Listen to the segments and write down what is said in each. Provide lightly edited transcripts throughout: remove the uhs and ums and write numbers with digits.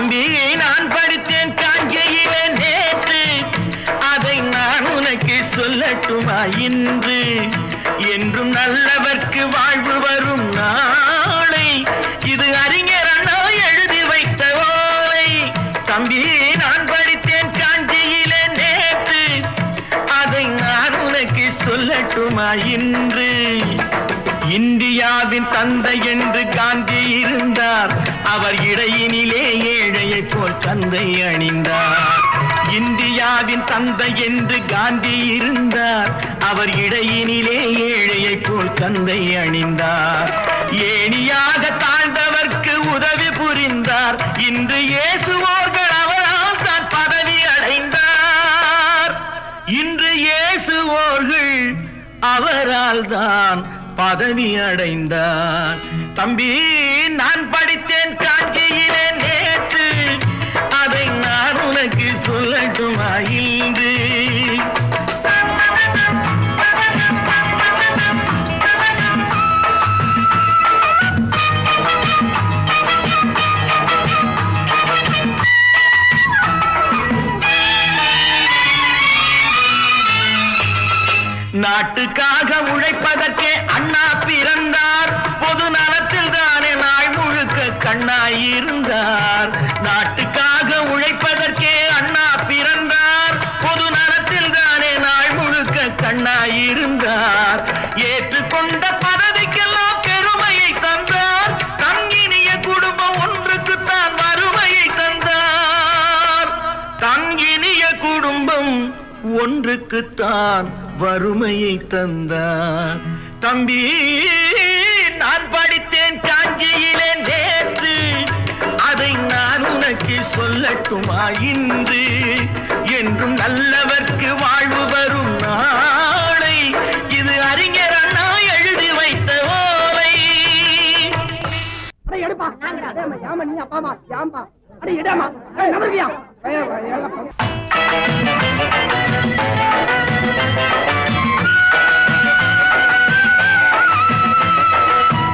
தம்பி நான் படித்தேன் காஞ்சியிலே நேற்று, அதை நான் உனக்கு சொல்லட்டுமா இன்று? என்றும் நல்லவர்க்கு வாழ்வு வரும் நாளை, இது அறிஞர் அண்ணா எழுதி வைத்த ஓலை. தம்பி நான் படித்தேன் காஞ்சியிலே நேற்று, அதை நான் உனக்கு சொல்லட்டுமா இன்று? இந்தியாவின் தந்தை என்று காந்தி இருந்தார், அவர் இடையினிலே ஏழையை போல் தந்தை அணிந்தார். இந்தியாவின் தந்தை என்று காந்தி இருந்தார், அவர் இடையினிலே ஏழையை போல் தந்தை அணிந்தார். ஏணியாக தாழ்ந்தவர்க்கு உதவி புரிந்தார், இன்று இயேசுவோர்கள் அவரால் தான் பதவி அடைந்தார். இன்று இயேசுவோர்கள் அவரால் தான் பதவி அடைந்தார். தம்பி நான் படித்தேன் காஞ்சியிலே நேற்று, அதை நான் உனக்கு சொல்லட்டுமா இன்று? நாட்டுக்காக உழைப்பதற்கே அண்ணா பிறந்தார், பொது நலத்தில் தானே நாள் முழுக்க கண்ணாயிருந்தார். நாட்டுக்காக உழைப்பதற்கே அண்ணா பிறந்தார், பொது நலத்தில் தானே நாள் முழுக்க கண்ணாயிருந்தார். ஏற்றுக்கொண்ட பதவிக்கெல்லாம் பெருமையை தந்தார், தங்கினிய குடும்பம் ஒன்றுக்குத்தான் வறுமையை தந்தார். தங்கினிய குடும்பம் ஒன்றுக்குத்தான் வறுமையை தந்தார். தம்பி நான் படித்தேன் காஞ்சியிலே நேற்று, அதை நான் உனக்கு சொல்லட்டுமா இன்று? என்றும் நல்லவர்க்கு வாழ்வு வரும் நாளை, இது அறிஞர் அண்ணா எழுதி வைத்த ஓலை.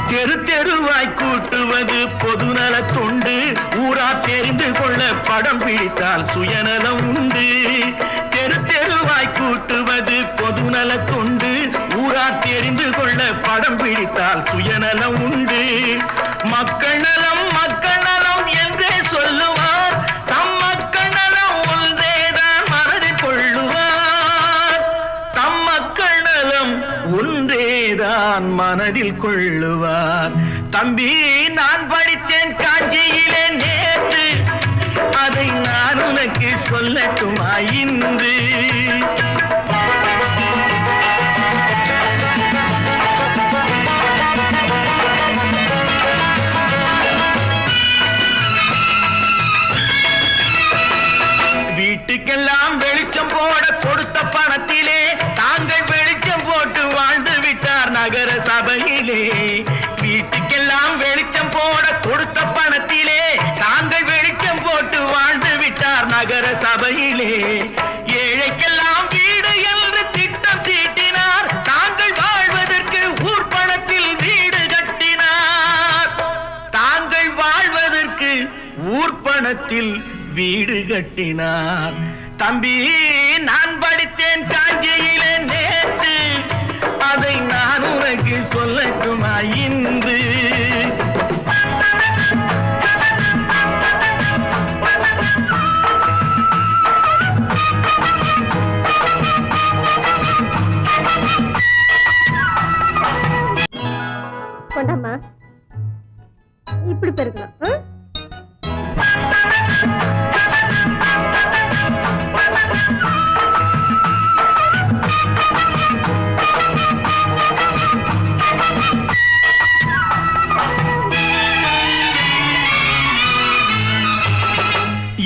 தெரு தெருவாய் கூட்டுவது பொதுநல தொண்டு, ஊரா தெரிந்து கொள்ள படம் பிடித்தால் சுயநலம் உண்டு. தெரு தெருவாய் கூட்டுவது பொதுநல தொண்டு, ஊரா தெரிந்து கொள்ள படம் பிடித்தால் சுயநலம் உண்டு. மக்கள் நலம் மக்கள் நலம் என்றே சொல்லுவார், தம் மக்கள் நலம் ஒன்றேதான் மனதில் கொள்ளுவார். தம் மக்கள் நலம் ஒன்றேதான் மனதில் கொள்ளுவார். தம்பி நான் படித்தேன் காஞ்சியிலே நேற்று, அதை நான் உனக்கு சொல்லட்டுமா இன்று? வீட்டுக்கெல்லாம் வெளிச்சம் போட கொடுத்த பணத்திலே தாங்கள் வெளிச்சம் போட்டு வாழ்ந்து விட்டார் நகர சபையிலே. வீட்டுக்கெல்லாம் வெளிச்சம் போட கொடுத்த பணத்திலே தாங்கள் வெளிச்சம் போட்டு வாழ்ந்து விட்டார் நகர சபையிலே. ஏழைக்கெல்லாம் வீடு என்று திட்டம் தீட்டினார், தாங்கள் வாழ்வதற்கு ஊர் பணத்தில் வீடு கட்டினார். தாங்கள் வாழ்வதற்கு ஊர் பணத்தில் வீடு கட்டினார். தம்பி நான் படித்தேன் காஞ்சியிலே நேற்று, அதை நான் உனக்கு சொல்லட்டுமா இன்று? கொண்டாமா இப்படி பெருக்கலாம்.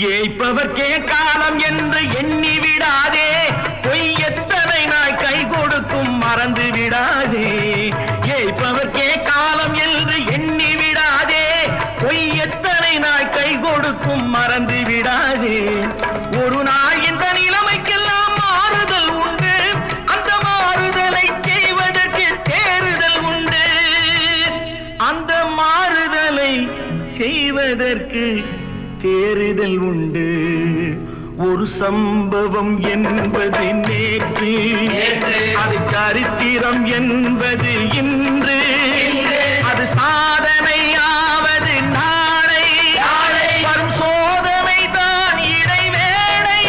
ஏய்ப்பவர்க்கே காலம் என்று எண்ணி விடாதே, பொய் எத்தனை நாய் கை கொடுக்கும் மறந்து விடாதே. ஏய்ப்பவர்க்கே காலம் என்று எண்ணி விடாதே, பொய் எத்தனை நாய் கை கொடுக்கும் மறந்து விடாதே. ஒரு நாள் இந்த நிலைமைக்கெல்லாம் மாறுதல் உண்டு, அந்த மாறுதலை செய்வதற்கு தேறுதல் உண்டு. அந்த மாறுதலை செய்வதற்கு தேறுதல் உண்டு ஒரு சம்பவம் என்பது நேற்று, அது சரித்திரம் என்பது இன்று, அது சாதனையாவது நாளை, வரும் சோதனை தான் இடைவேளை.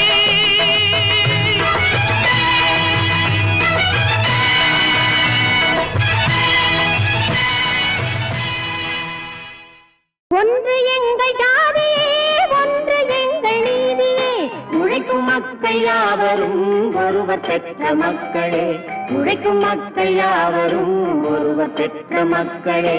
ஒன்று எங்கள் ஜாதியே, ஒன்று எங்கள் நீதியே, உழைக்கும் மக்கள் யாவரும் ஒருவர் பெற்ற மக்களே, உழைக்கும் மக்கள் யாவரும் ஒருவர் பெற்ற மக்களே.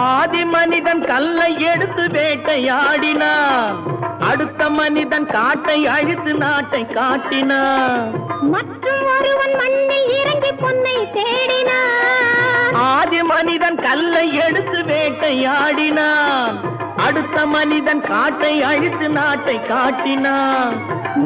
ஆதி மனிதன் கல்லை எடுத்து வேட்டையாடினான், அடுத்த மனிதன் காட்டை அழித்து நாட்டை காட்டினான். மற்றும் ஒருவன் மண்ணில் இறங்கி பொன்னை தேடினான். ஆதி மனிதன் கல்லை எடுத்து வேட்டையாடினான், அடுத்த மனிதன் காட்டை அழித்து நாட்டை காட்டினான்.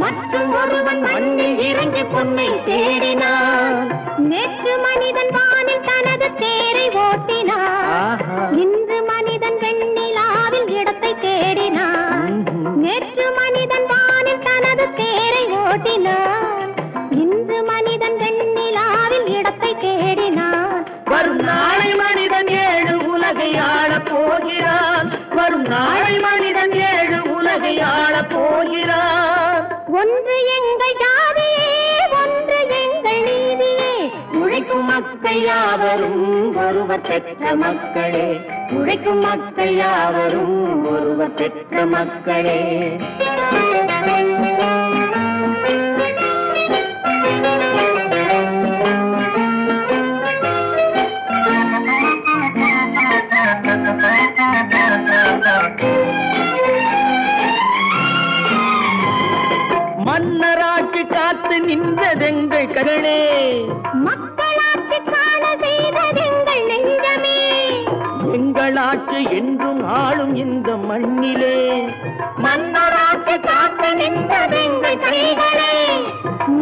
மற்றும் ஒருவன் மண்ணில் இறங்கி பொன்னை தேடினான். நேற்று மனிதன் வானில் தனது தேரை ஓட்டினான், இன்று மனிதன் வெண்ணிலாவில் இடத்தை தேடினான். நேற்று மனிதன் வானில் தனது தேரை ஓட்டினான், இன்று மனிதன் வெண்ணிலாவில் இடத்தை தேடினான். வரும் நாளை மனிதன் 7 உலகை ஆளப் போகிறான், வரும் நாளை மனிதன் 7 உலகை ஆளப் போகிறான். ஒன்று எங்கள் ஜாதியே, ஒன்று எங்கள் நீதியே, உழைக்கும் மக்கள் யாவரும் ஒருவர் பெற்ற மக்களே, உழைக்கும் மக்கள் யாவரும் ஒருவர் பெற்ற மக்களே. மன்னராட்சி காத்து நின்றதெங்கள் கரணே, மக்களாட்சி காண செய்ததெங்கள் நெஞ்சமே, எங்கள் ஆட்சி என்றும் ஆளும் இந்த மண்ணிலே. மன்னராட்சி காத்து நின்றதெங்கள் கைகளே,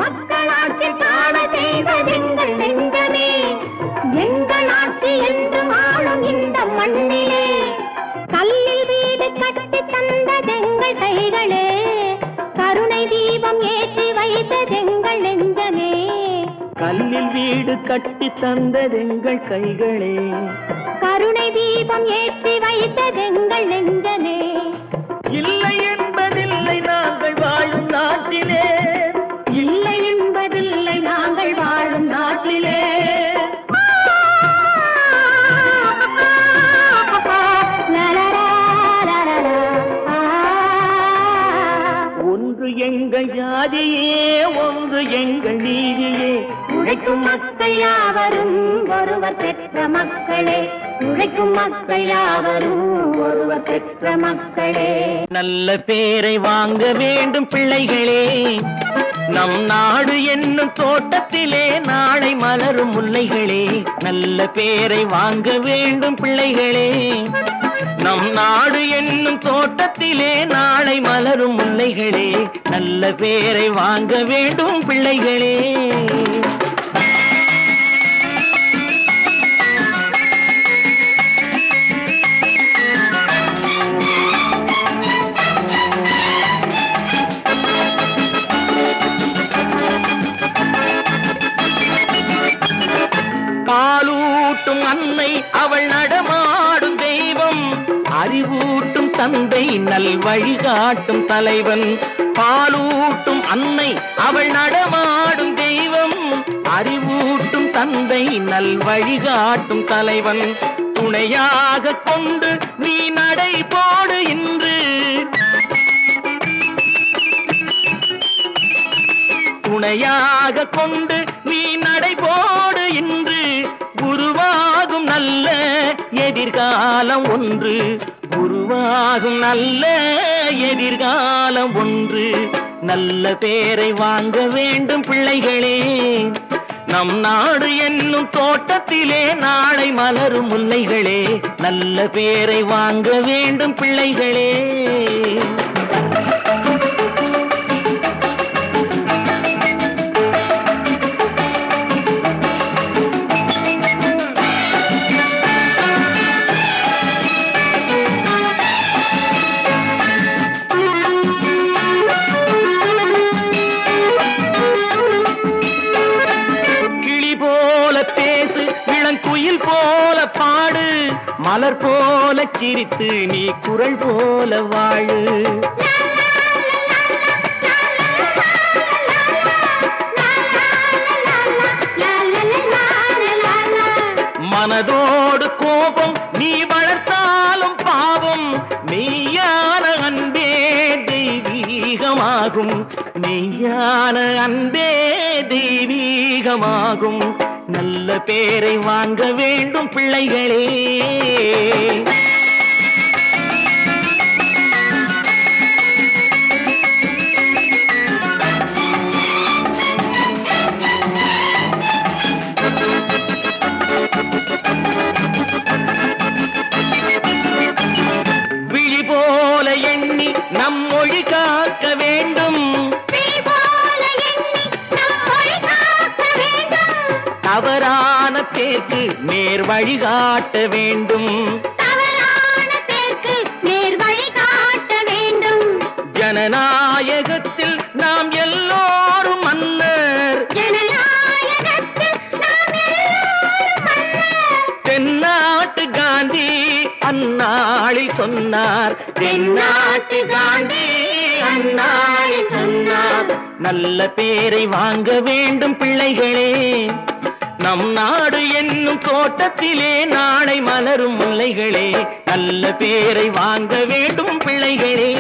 மக்களாட்சி காண செய்ததெங்கள் நெஞ்சமே, எங்கள் ஆட்சி என்றும் ஆளும் இந்த மண்ணிலே. கல்லில் வீடு கட்டி தந்ததெங்கள் கைகளே, கருணை தீபம் ஏற்றி வைத்ததெங்கள் நெஞ்சமே. கல்லில் வீடு கட்டி தந்ததெங்கள் கைகளே, கருணை தீபம் ஏற்றி வைத்ததெங்கள் நெஞ்சமே. இல்லை என்பதில்லை நாங்கள் வாழும் நாட்டிலே, இல்லை என்பதில்லை நாங்கள் வாழும் நாட்டிலே. ஒன்று எங்கள் ஜாதியே, ஒன்று எங்கள் நீதியே, உழைக்கும் மக்கள் யாவரும் ஒருவர் பெற்ற மக்களே, உழைக்கும் மக்கள் யாவரும் ஒருவர் பெற்ற மக்களே. நல்ல பேரை வாங்க வேண்டும் பிள்ளைகளே, நம் நாடு என்னும் தோட்டத்திலே நாளை மலரும் முல்லைகளே. நல்ல பேரை வாங்க வேண்டும் பிள்ளைகளே, நம் நாடு என்னும் தோட்டத்திலே நாளை மலரும் முல்லைகளே. நல்ல பேரை வாங்க வேண்டும் பிள்ளைகளே. பாலூட்டும் அன்னை அவள் நடமாடும் தெய்வம், அறிவூட்டும் தந்தை நல் வழிகாட்டும் தலைவன். பாலூட்டும் அன்னை அவள் நடமாடும் தெய்வம், அறிவூட்டும் தந்தை நல் வழிகாட்டும் தலைவன். துணையாக கொண்டு நீ நடை போடு இன்று, துணையாக கொண்டு நீ நடை போடு இன்று, உருவாகும் நல்ல எதிர்காலம் ஒன்று, உருவாகும் நல்ல எதிர்காலம் ஒன்று. நல்ல பேரை வாங்க வேண்டும் பிள்ளைகளே, நம் நாடு என்னும் தோட்டத்திலே நாளை மலரும் முல்லைகளே, நல்ல பேரை வாங்க வேண்டும் பிள்ளைகளே. குயில் போல பாடு, மலர் போல சிரித்து நீ குரல் போல வாழு. மனதோடு கோபம் நீ வளர்த்தாலும் பாவம், மெய்யான அன்பே தெய்வீகமாகும், மெய்யான அன்பே தெய்வீகமாகும். நல்ல பேரை வாங்க வேண்டும் பிள்ளைகளே. விழி போல எண்ணி நம் மொழி காக்க வேண்டும், தவறான பேருக்கு நேர் வழி காட்ட வேண்டும், ஜனநாயகத்தில் நாம் எல்லோரும் மன்னர், தென்னாட்டு காந்தி அந்நாளில் சொன்னார், தென்னாட்டு காந்தி அந்நாளில் சொன்னார். நல்ல பேரை வாங்க வேண்டும் பிள்ளைகளே. நம் நாடு என்னும் தோட்டத்திலே நாளை மலரும் முல்லைகளே, நல்ல பேரை வாங்க வேண்டும் பிள்ளைகளே.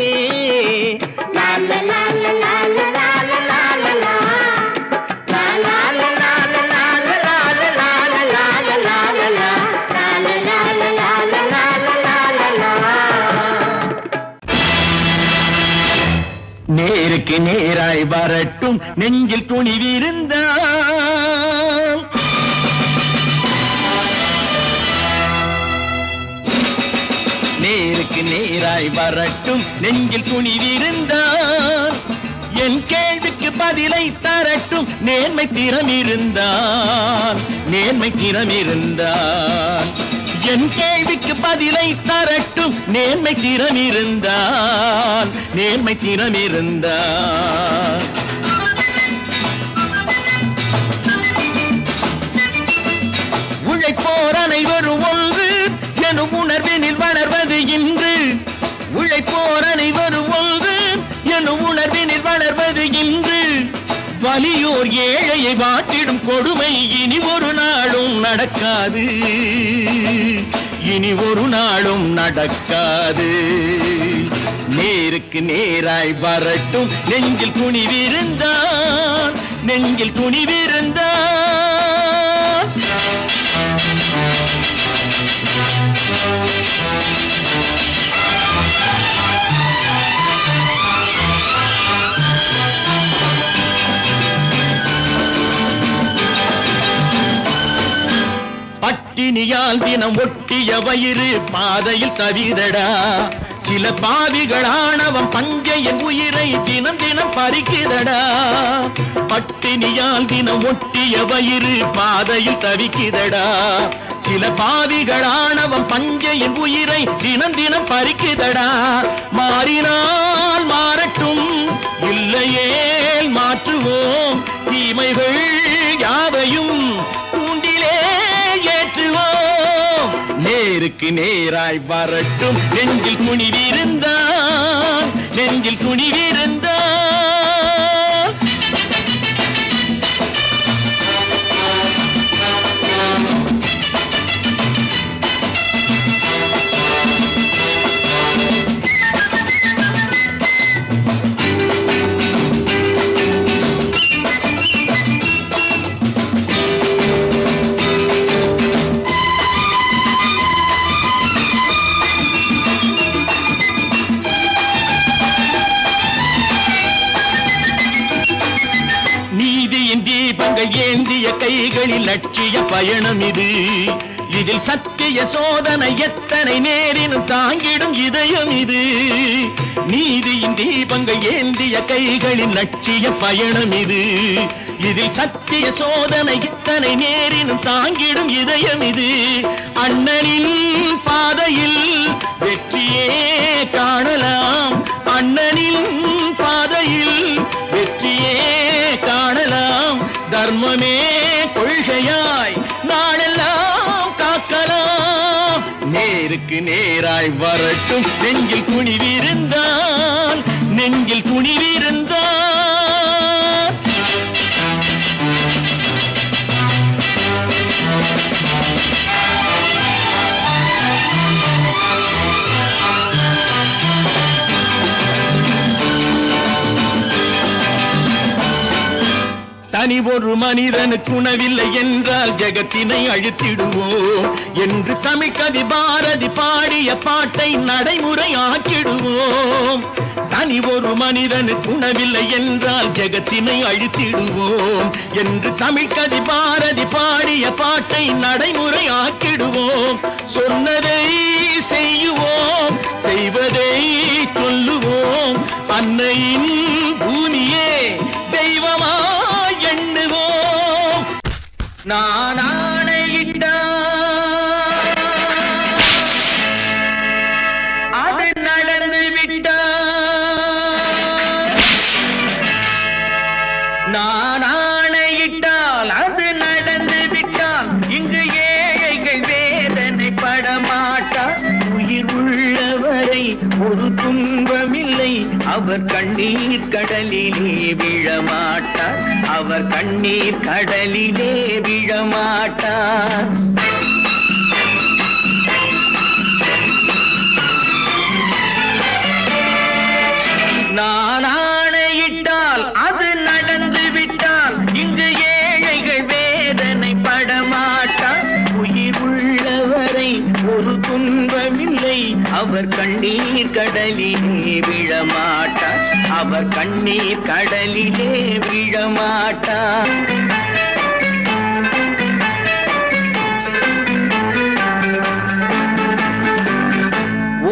நேருக்கு நேராய் வரட்டும் நெஞ்சில் துணிவிருந்தால், நேருக்கு நேராய் வரட்டும் நெஞ்சில் துணிவிருந்தால், என் கேள்விக்கு பதிலை தரட்டும் நேர்மை திறம் இருந்தால், நேர்மை திறம் இருந்தால். என் கேள்விக்கு பதிலை தரட்டும் நேர்மை திறம் இருந்தால், நேர்மை திறம் இருந்தால். உழைப்போர் அனைவரும் ஒன்று எனும் உணர்வினில் வளர்வது இன்று, உழைப்போர் அனைவரும் ஒன்று எனும் உணர்வினில் வளர்வது இன்று. வலியோர் ஏழையை வாட்டிடும் கொடுமை இனி ஒரு நாளும் நடக்காது, இனி ஒரு நாளும் நடக்காது. நேருக்கு நேராய் வரட்டும் நெஞ்சில் துணிவிருந்தான், நெஞ்சில் துணிவிருந்தான். பட்டினியால் தினம் ஒட்டிய வயிறு பாதையில் தவிதடா, சில பாவிகளானவன் பஞ்சையின் உயிரை தினம் தினம் பறிக்குதடா. பட்டினியால் தினம் ஒட்டிய வயிறு பாதையில் தவிக்குதடா, சில பாவிகளானவன் பஞ்சையின் உயிரை தினம் தினம் பறிக்குதடா. மாறினால் மாறட்டும், இல்லையே மாற்றுவோம், தீமைகள் யாவையும் தூண்டிலே ஏற்றுவோம். நேருக்கு நேராய் வரட்டும் நெஞ்சில் துணிவிருந்தான், நெஞ்சில் துணிவிருந்தான். கைகளில் லட்சிய பயணம் இது. இதில் சத்திய சோதனை எத்தனை நேரினும் தாங்கிடும் இதயம் இது. நீதியின் தீபங்கள் ஏந்திய கைகளின் லட்சிய பயணம் இது. இதில் சத்திய சோதனை எத்தனை நேரினும் தாங்கிடும் இதயம் இது. அண்ணனின் பாதையில் வெற்றியே காணலாம். அண்ணனின் பாதையில் வெற்றியே காணலாம். தர்மமே கொள்கையாய் நாளெல்லாம் காக்கலாம். நேருக்கு நேராய் வரட்டும் நெஞ்சில் துணிவிருந்தால், நெஞ்சில் துணிவிருந்தால். தனி ஒரு மனிதனுக்கு உணவில்லை என்றால் ஜெகத்தினை அழித்திடுவோம் என்று தமிழ் கவி பாரதி பாடிய பாட்டை நடைமுறையாக்கிடுவோம். தனி ஒரு மனிதனுக்கு உணவில்லை என்றால் ஜெகத்தினை அழித்திடுவோம் என்று தமிழ் கவி பாரதி பாடிய பாட்டை நடைமுறையாக்கிடுவோம். சொன்னதை செய்யுவோம், செய்வதை சொல்லுவோம். அன்னையின் பூமியே தெய்வமா எண்ணுவோம். நான் ஆணையிட்டால் அது நடந்து விட்டால். நான் ஆணையிட்டால் அது நடந்து விட்டால். இங்கு ஏழைகள் வேதனை படமாட்டார். உயிர் உள்ளவரை ஒரு துன்பமில்லை. அவர் கண்ணீர் கடலிலே விழமாட்டார். அவர் கண்ணீர் கடலிலே விழமாட்டார். நான் ஆணையிட்டால் அது நடந்து விட்டால். இங்கு ஏழைகள் வேதனை படமாட்டார். உயிர் உள்ளவரை ஒரு துன்பமில்லை. அவர் கண்ணீர் கடலிலே விழமாட்டார். அவர் கண்ணீர் கடலிலே விழமாட்டார்.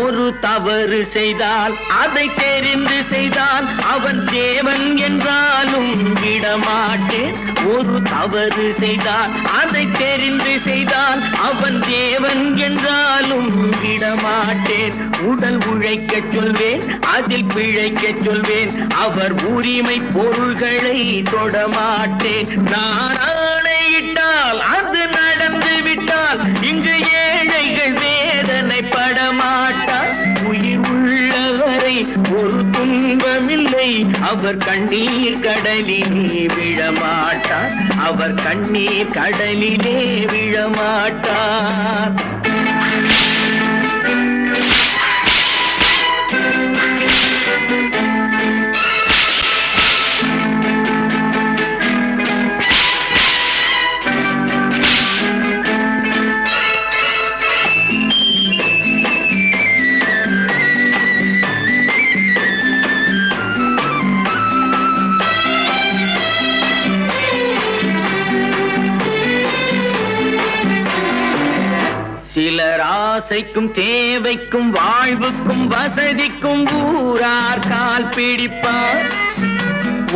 ஒரு தவறு செய்தால் அதை தெரிந்து செய்தால் அவன் தேவன் என்றாலும் விடமாட்டேன். ஒரு தவறு செய்தால் அதை தெரிந்து செய்தால் அவன் தேவன் என்றாலும் விடமாட்டேன். உடல் உழைக்கச் சொல்வேன், அதில் பிழைக்கச் சொல்வேன். அவர் உரிமை பொருள்களை தொடமாட்டேன். நான் ஆணையிட்டால் அது நடந்து விட்டால். இங்கு ஏழைகள் வேதனை படமாட்டார். உயிர் உள்ளவரை ஒரு துன்பமில்லை. அவர் கண்ணீர் கடலிலே விழமாட்டார். அவர் கண்ணீர் கடலிலே விழமாட்டார். சிலர் ஆசைக்கும் தேவைக்கும் வாழ்வுக்கும் வசதிக்கும் ஊரார் கால் பிடிப்பார்.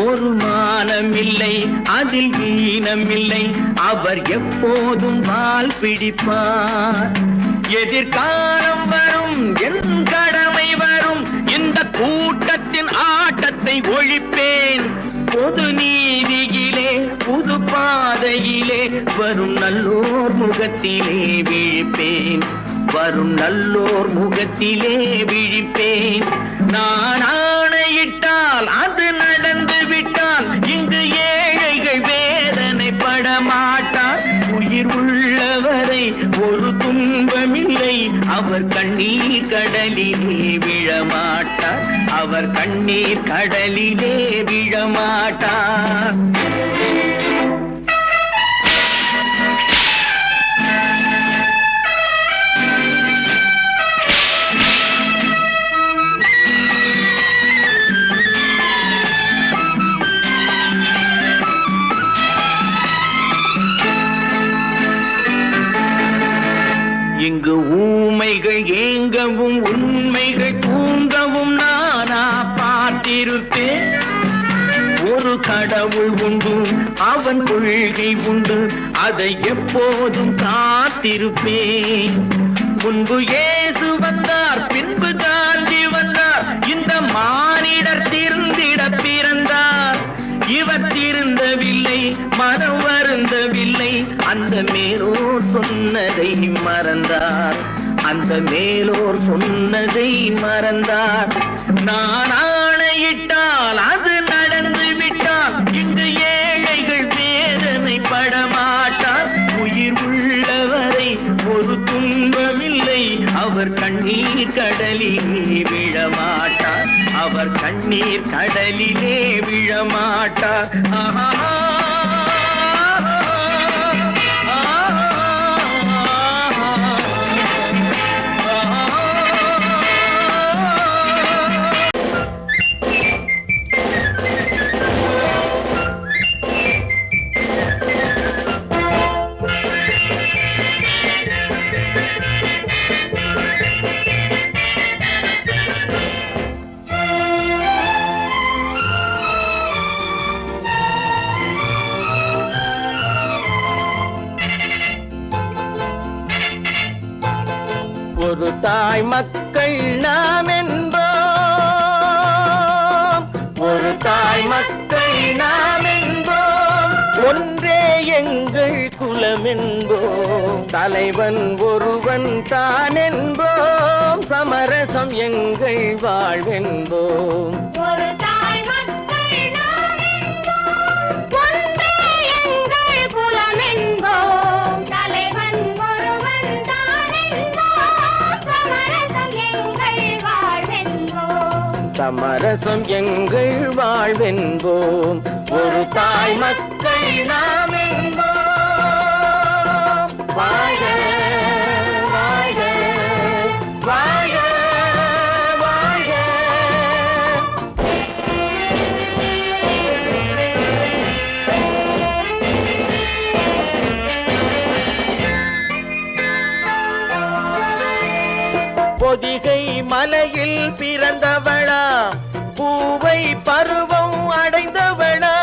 ஒரு மானம் இல்லை, அதில் ஈனம் இல்லை. அவர் எப்போதும் வால் பிடிப்பார். எதிர்காலம் வரும், என் கடமை வரும். இந்த கூட்டத்தின் ஆட்டத்தை ஒழிப்பேன். பொது நீதியிலே புது பாதையிலே வரும் நல்லோர் முகத்திலே விழிப்பேன். வரும் நல்லோர் முகத்திலே விழிப்பேன். நான் ஆணையிட்டால் அது நடந்து விட்டால். இங்கு ஏழைகள் வேதனை படமாட்டார். உயிர் உள்ளவரை ஒரு துன்பமில்லை. அவர் கண்ணீர் கடலிலே விழமாட்டார். அவர் கண்ணீர் கடலிலே விழமாட்டார். இங்கு ஊமைகள் ஏங்கவும் உண்மைகள் தூங்கவும் நானா பார்த்திருப்பேன். ஒரு கடவுள் உண்டு, அவன் கொள்கை உண்டு, அதை எப்போதும் காத்திருப்பேன். முன்பு இயேசு வந்தார், பின்பு காந்தி வந்தார், இந்த மானிடர் திருந்திட பிறந்தார். இவர் திருந்தவில்லை, மனம் வருந்தவில்லை, அந்த மேலோர் சொன்னதை மறந்தார். அந்த மேலோர் சொன்னதை மறந்தார். நான் ஆணையிட்டால் அது நடந்து விட்டால் இங்கு ஏழைகள் வேதனை படமாட்டார். உயிர் உள்ளவரை ஒரு துன்பமில்லை, அவர் கண்ணீர் கடலிலே விழமாட்டார். அவர் கண்ணீர் கடலிலே விழமாட்டார். ஆஹா. ஒரு தாய் மக்கள் நாம் என்போம், ஒரு தாய் மக்கள் நாம் என்போம், ஒன்றே எங்கள் குலம் என்போம், தலைவன் ஒருவன் தான் என்போம், சமரசம் எங்கள் வாழ்வென்போம். ஒரு தாய் மக்கள் நாம் என்போம், ஒன்றே எங்கள் குலம் என்போம், தலைவன் ஒருவன் தான் என்போம், சமரசம் எங்கள் வாழ்வென்போம். சமரசம் எங்கள் வாழ்வென்போம். ஒரு தாய் மக்கள் நாம் என்போம். வாழ்க வாழ்க வாழ்க வாழ்க. பொதிகை மலையில் பிறந்தவளா, பூவை பருவம் அடைந்தவளா,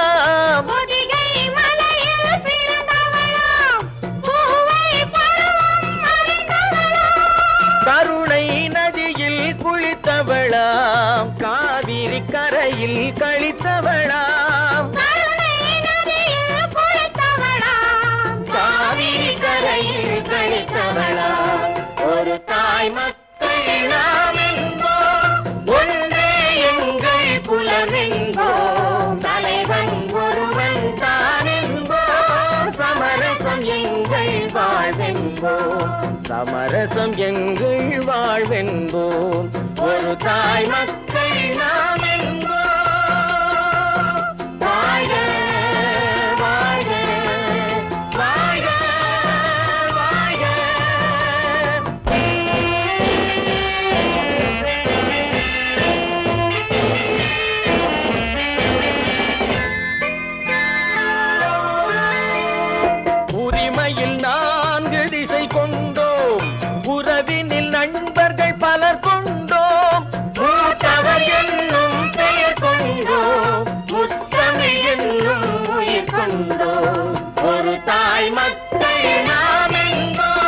பொதிகை மலையில் பிறந்தவளாம், பூவை பருவம் அடைந்தவளாம், கருணை நதியில் குளித்தவளாம், காவிரி கரையில் கழித்தவளாம், கருணை நதியில் குளித்தவளாம், காவிரி கரையில் கழித்தவளாம். ஒரு தாய் மக்கள் நாம் என்போம், ஒன்றே எங்கள் குலம் என்போம், தலைவன் ஒருவன் தான் என்போம், சமரசம் எங்கள் வாழ்வென்போம், சமரசம் எங்கள் வாழ்வென்போம். ஒரு தாய் மக்கள் நாம் என்போம். வாழ்க வாழ்க வாழ்க வாழ்க. உரிமையில் 4 திசை கொண்டோம், உறவினில் நண்பர்கள் பலர் கொண்டோம், மூத்தவர் என்னும் பெயர் கொண்டோம், முத்தமிழ் என்னும் உயிர் கொண்டோம். ஒரு தாய் மக்கள் நாம் என்போம்.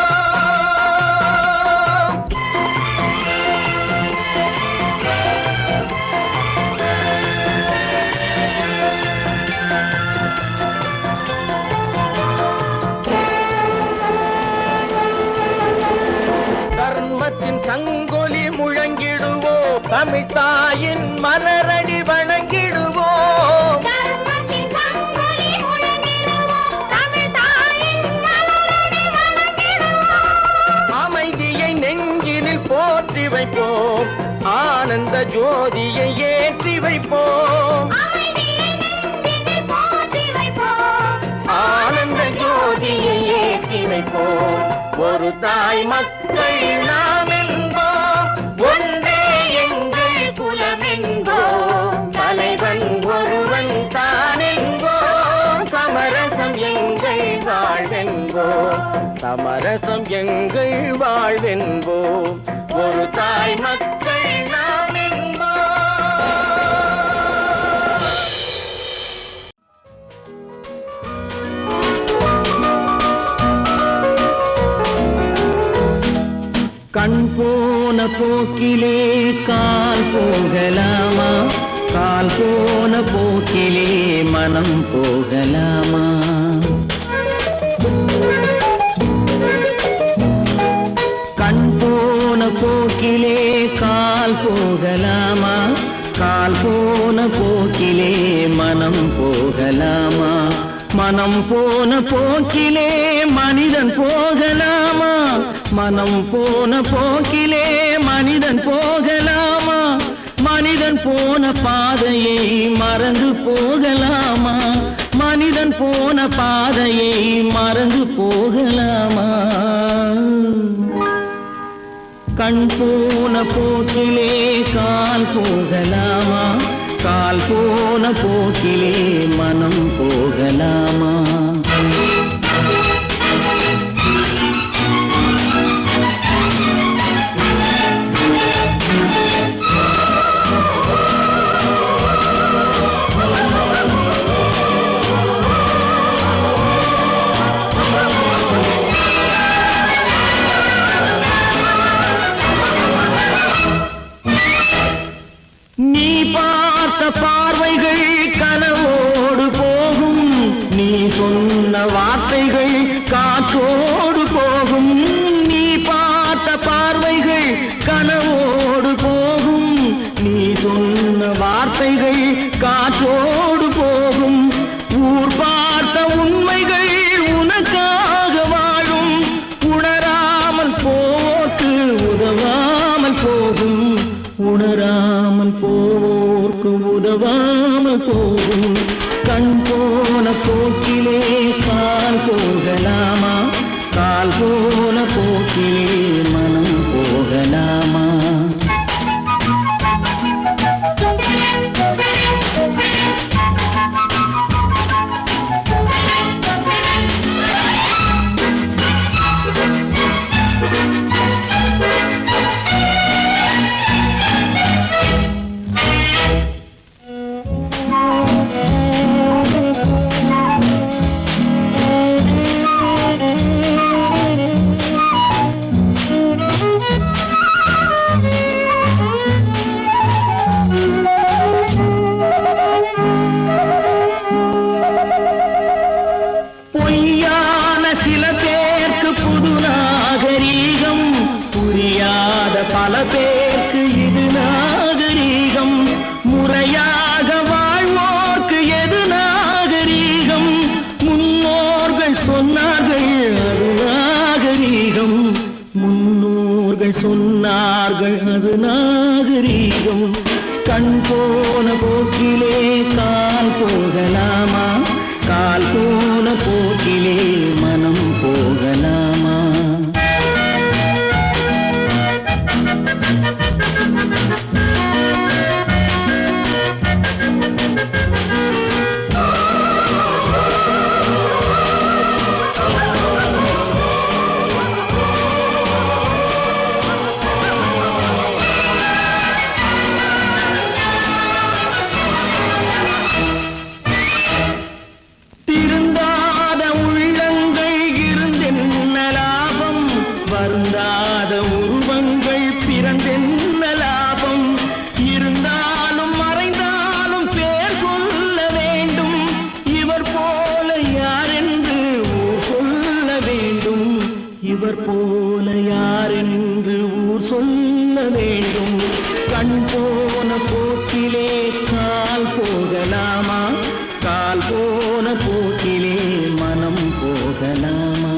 தர்மத்தின் சங்கொலி முழங்கிடுவோம், தமிழ் தாயின் மலரடி வணங்கிடுவோம், தர்மத்தின் சங்கொலி முழங்கிடுவோம், தமிழ் தாயின் மலரடி வணங்கிடுவோம், அமைதியை நெஞ்சினில் போற்றி வைப்போம், ஆனந்த ஜோதியை ஏற்றி வைப்போம், அமைதியை நெஞ்சினில் போற்றி வைப்போம், ஆனந்த ஜோதியை ஏற்றி வைப்போம். ஒரு தாய் மக்கள் நாம் என்போம், ஒன்றே எங்கள் குலம் என்போம், தலைவன் ஒருவன் தான் என்போம், சமரசம் எங்கள் வாழ்வென்போம், சமரசம் எங்கள் வாழ்வென்போம், ஒரு தாய் மக்கள் நாம் என்போம். கண் போன போக்கிலே கால் போகலாமா, கால் போன போக்கிலே மனம் போகலாமா? கண் போன போக்கிலே கால் போகலாமா, கால் போன போக்கிலே மனம் போகலாமா? மனம் போன போக்கிலே மனிதன் போகலாமா, மனம் போன போக்கிலே மனிதன் போகலாமா? மனிதன் போன பாதையை மறந்து போகலாமா, மனிதன் போன பாதையை மறந்து போகலாமா? கண் போன போக்கிலே கால் போகலாமா, கால் போன போக்கிலே மனம் போகலாமா? நீ பார்த்த பார்வைகள் கனவோடு போகும், நீ சொன்ன வார்த்தைகள் காற்றோடு போகும். நீ பார்த்த பார்வைகள் கனவோடு போகும், நீ சொன்ன வார்த்தைகள் காற்றோடு போகும். ஊர் பார்த்த உண்மைகள் உனக்காக வாழும், உணராமல் போக்கு உதவாமல் போகும், உணராமல் போவோர்க்கு உதவாமல் போகும். கண் போன போக்கிலே கால் போகலாமா, கால் போன போக்கிலே மனம் போகலாமா? பொய்யான சில பேருக்கு புது நாகரீகம், புரியாத பல பேருக்கு இது நாகரீகம். முறையாக வாழ்வோர்க்கு எது நாகரீகம்? முன்னோர்கள் சொன்னார்கள் அது நாகரீகம், முன்னோர்கள் சொன்னார்கள் அது நாகரீகம். கண் போன போக்கிலே கால் போகலாமா, கால் போன போக்கிலே மனம் போகலாமா? திருந்தாத உள்ளங்கள் இருந்தென்ன லாபம், வருந்தாத உருவங்கள் பிறந்தென்ன லாபம்? இருந்தாலும் மறைந்தாலும் பேர் சொல்ல வேண்டும், இவர் போல யார் என்று ஊர் சொல்ல வேண்டும், இவர் போல யார் என்று ஊர் சொல்ல வேண்டும். கண் போன போக்கிலே கால் போகலாமா, கால் போன போக்கிலே மனம் போகலாமா?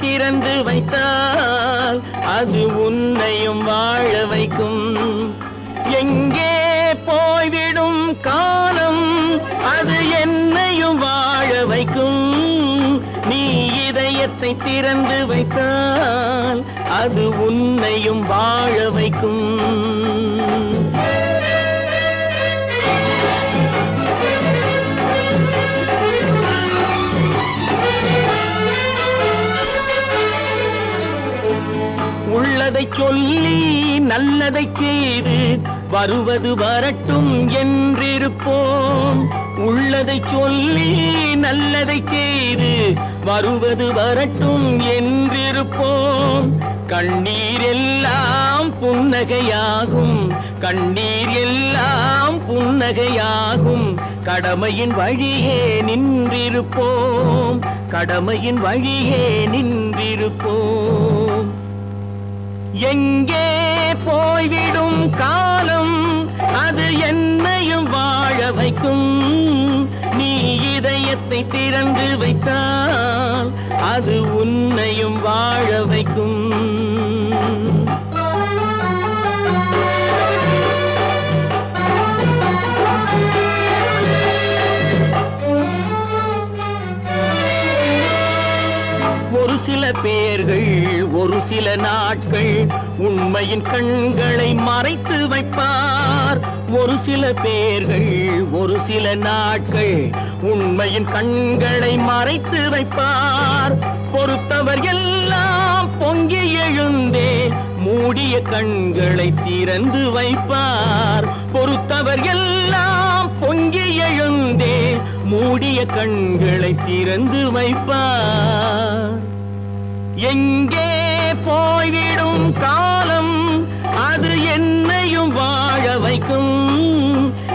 திறந்து வைத்தால் அது உன்னையும் வாழ வைக்கும். எங்கே போய்விடும் காலம் அது என்னையும் வாழ வைக்கும். நீ இதயத்தை திறந்து வைத்தால் அது உன்னையும் வாழ வைக்கும். உள்ளதை சொல்லி நல்லதை செய்து வருவது வரட்டும் என்றிருப்போம். உள்ளதை சொல்லி நல்லதை செய்து வருவது வரட்டும் என்றிருப்போம். கண்ணீர் எல்லாம் புன்னகையாகும், கண்ணீர் எல்லாம் புன்னகையாகும். கடமையின் வழியே நின்றிருப்போம், கடமையின் வழியே நின்றிருப்போம். எங்கே போய்விடும் காலம் அது என்னையும் வாழ வைக்கும். நீ இதயத்தை திறந்து வைத்தால் அது உன்னையும் வாழ வைக்கும். ஒரு சில பேர்கள் ஒரு சில நாட்கள் உண்மையின் கண்களை மறைத்து வைப்பார். ஒரு சில பேர்கள் ஒரு சில நாட்கள் உண்மையின் கண்களை மறைத்து வைப்பார். பொறுத்தவர் எல்லாம் பொங்கி எழுந்தே மூடிய கண்களை திறந்து வைப்பார். பொறுத்தவர் எல்லாம் பொங்கி எழுந்தே மூடிய கண்களை திறந்து வைப்பார். எங்கே போய்விடும் காலம் அது என்னையும் வாழ வைக்கும்.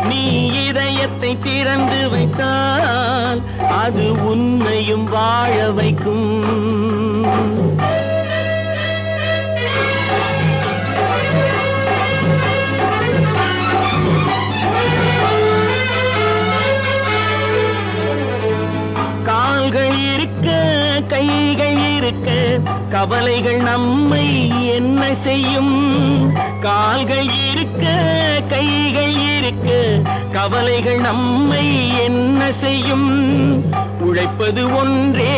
நீ இதயத்தை திறந்து வைத்தால் அது உன்னையும் வாழ வைக்கும். கால்கள் இருக்க கைகள் இருக்க கவலைகள் நம்மை என்ன செய்யும். கால்கள் இருக்க கைகள் இருக்க கவலைகள் நம்மை என்ன செய்யும். உழைப்பது ஒன்றே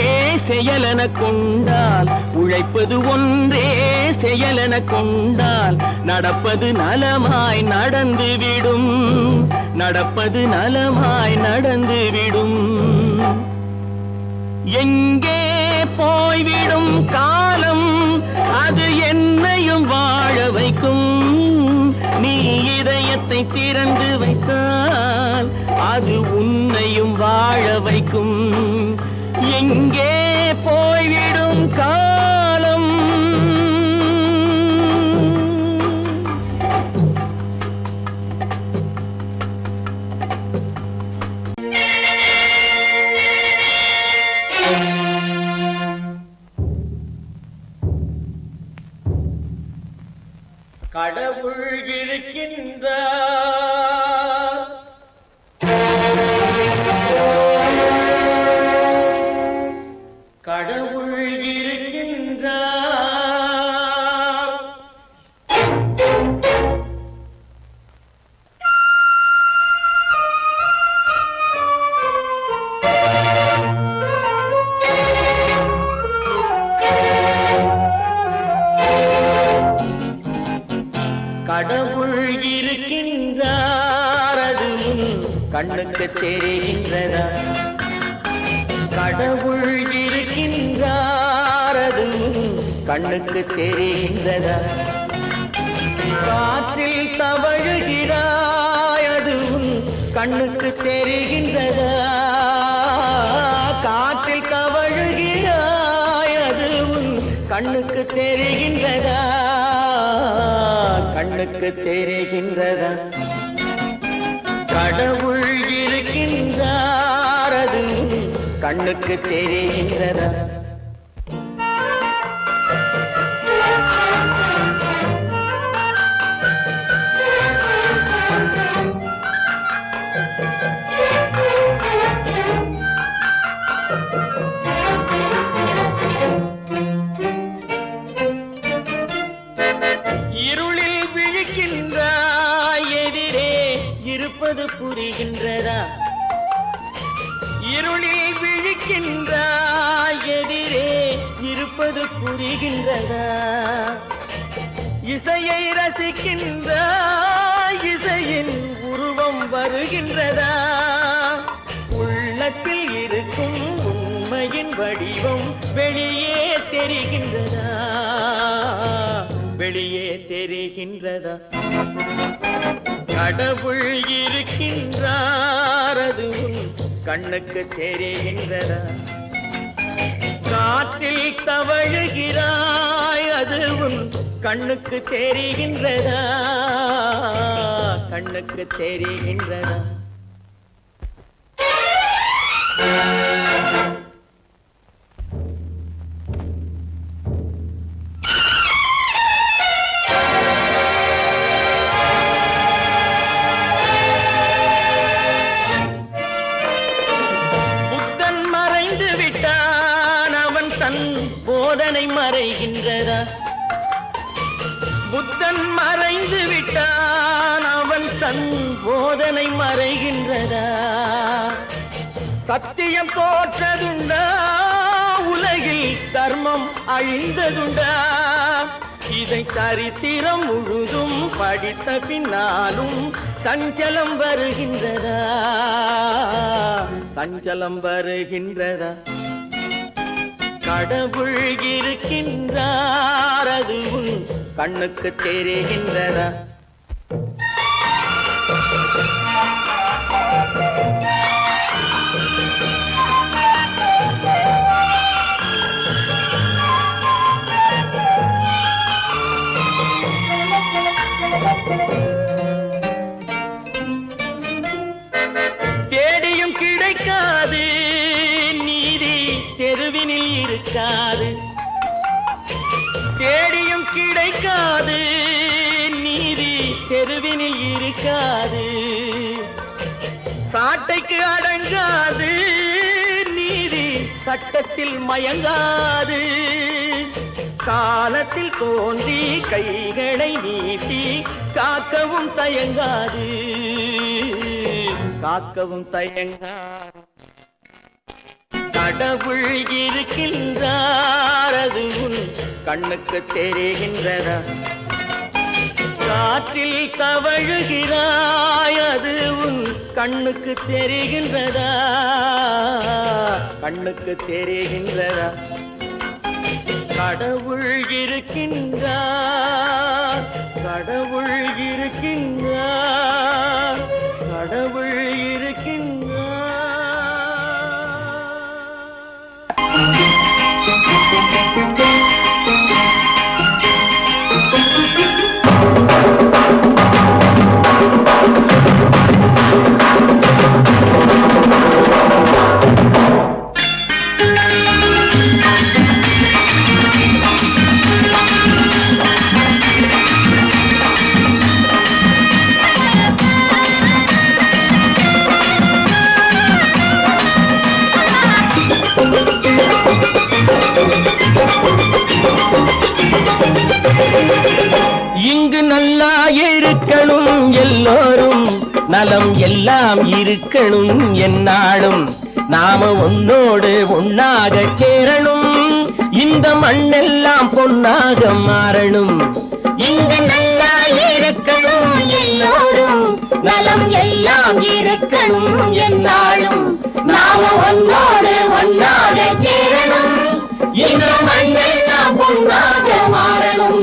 செயலென கொண்டால், உழைப்பது ஒன்றே செயலென கொண்டால் நடப்பது நலமாய் நடந்துவிடும், நடப்பது நலமாய் நடந்துவிடும். எங்கே போய்விடும் காலம் அது என்னையும் வாழ வைக்கும். நீ இதயத்தை திறந்து வைத்தால் அது உன்னையும் வாழ வைக்கும். எங்கே போய்விடும் காலம் கடவுள் இருக்கின்றார், கடவுள் இருக்கின்றார். கடவுள் இருக்கின்றார் அது உன் கண்ணுக்கு தெரிகின்றதா. கடவுள் இருக்கின்றார் அது உன் கண்ணுக்கு தெரிகின்றதா. காற்றில் தவழுகிறாய் அது உன் கண்ணுக்கு தெரிகின்றதா. காற்றில் தவழுகிறாய் அது உன் கண்ணுக்கு தெரிகின்றதா. கண்ணுக்கு தெரிகின்றதா. கடவுள் இருக்கின்றார் அது கண்ணுக்கு தெரிகின்றதா. இருப்பது புரிகின்றதா? இருளில் விழிக்கின்றாய், எதிரே இருப்பது புரிகின்றதா? இசையை ரசிக்கின்றாய், இசையின் உருவம் வருகின்றதா? உள்ளத்தில் இருக்கும் உண்மையின் வடிவம் வெளியே தெரிகின்றதா? வெளியே தெரிகின்றதா? கடவுள் இருக்கின்றார், அது உன் கண்ணுக்கு தெரிகின்றதா? காற்றில் தவழுகிறாய், அது உன் கண்ணுக்கு தெரிகின்றதா? கண்ணுக்கு தெரிகின்றதா? புத்தன் மறைந்து விட்டான், அவன் தன் போதனை மறைகின்றதா? புத்தன் மறைந்து விட்டான், அவன் தன் போதனை மறைகின்றதா? சத்தியம் தோற்றதுண்டா? உலகில் தர்மம் அழிந்ததுண்டா? இதை சரித்திரம் முழுதும் படித்த பின்னாலும் சஞ்சலம் வருகின்றதா? சஞ்சலம் வருகின்றதா? கடவுள் இருக்கின்றார், அது உன் கண்ணுக்கு தெரிகின்றதா? தேடியும் கிடைக்காது நீதி, தெருவினில் இருக்காது. தேடியும் கிடைக்காது நீதி, தெருவினில் இருக்காது. சாட்டைக்கு அடங்காது நீதி, சட்டத்தில் மயங்காது. காலத்தில் தோன்றி கைகளை நீட்டி காக்கவும் தயங்காது, காக்கவும் தயங்காது. கடவுள் இருக்கின்றார், அது உன் கண்ணுக்கு தெரிகின்றதா? காற்றில் தவழுகிறாய், அது உன் கண்ணுக்கு தெரிகின்றதா? கண்ணுக்கு தெரிகின்றதா? கடவுள் இருக்கின்றார், கடவுள் இருக்கின்றார், கடவுள் இருக்கின்றார். இங்கு நல்லா இருக்கணும் எல்லோரும், நலம் எல்லாம் இருக்கணும் எந்நாளும். நாம ஒன்னோடு ஒன்னாக சேரணும், இந்த மண்ணெல்லாம் பொன்னாக மாறணும். இங்கு நல்லா இருக்கணும் எல்லோரும், நலம் எல்லாம் இருக்கணும் எந்நாளும். நாம ஒன்னோடு ஒன்னாக சேரணும், இந்த மண்ணெல்லாம் பொன்னாக மாறணும்.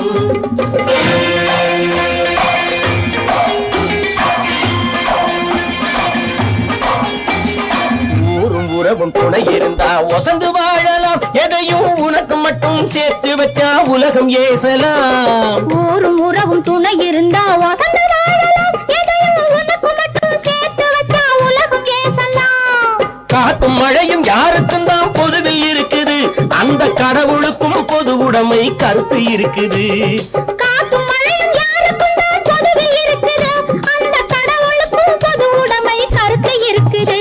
ஊரும் உறவும் துணை இருந்தா வசந்து வாழலாம், எதையும் உனக்கு மட்டும் சேர்த்து வச்சா உலகம் ஏசலாம். ஊரும் உறவும் துணை இருந்தா வசந்து வாழலாம், எதையும் உனக்கு மட்டும் சேர்த்து வச்சா உலகம் ஏசலாம். காத்தும் மழையும் யாருக்கும் தான் பொதுவில் இருக்குது, அந்த கடவுளுக்கும் பொது உடைமை கருத்து இருக்குது. காத்தும் மழையும் யாருக்கும் தான் பொதுவில் இருக்குது, அந்த கடவுளுக்கும் பொது உடைமை கருத்து இருக்குது.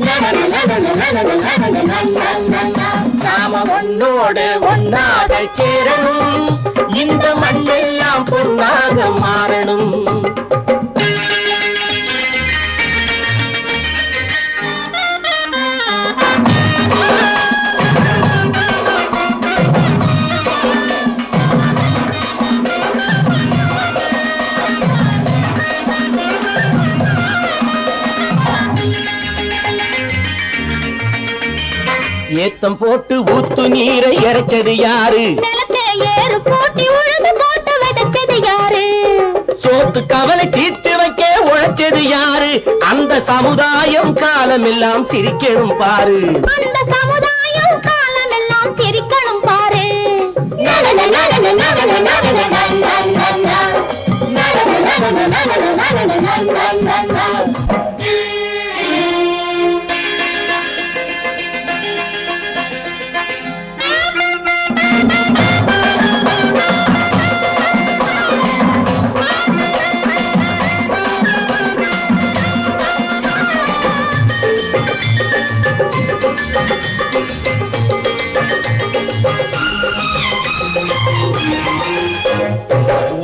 na na na na na ஒன்றாக சேரணும், இந்த மண்ணெல்லாம் பொன்னாக மாறணும். ஏத்தம் போட்டு ஊத்து நீரை இறைச்சது யாரு? நிலத்தை ஏறு போட்டி உழுது போட்டு விதைச்சது யாரு? சோத்து கவலை தீர்த்து வைக்க உழைச்சது யாரு? அந்த சமுதாயம் காலமெல்லாம் சிரிக்கணும் பாரு. அந்த சமுதாயம் காலமெல்லாம் சிரிக்கணும் பாரு.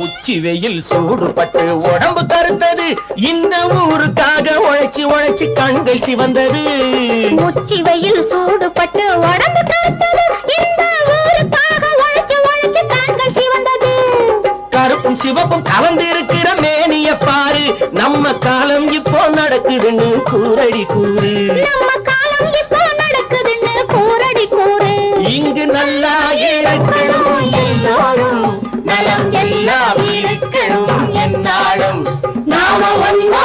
உச்சி வெயில் சூடுபட்டு உடம்பு கருத்தது, இந்த ஊருக்காக உழைச்சி உழைச்சி கண்கள் சிவந்தது. உச்சி வெயில் சூடுபட்டு உடம்பு கருத்தது, இந்த ஊருக்காக உழைச்சி உழைச்சி கண்கள் சிவந்தது. கருப்பும் சிவப்பும் கலந்து இருக்கிற மேனிய பாரு, நம்ம காலம் இப்போ நடக்குதுன்னு கூரடி கூறு. நம்ம காலம் இப்போ நடக்குதுன்னு கூரடி கூறு. இங்கு நல்லா இருக்கணும் எல்லாரும், நலம் எல்லாம் இருக்கணும் என்னாலும், நாம ஒன்னா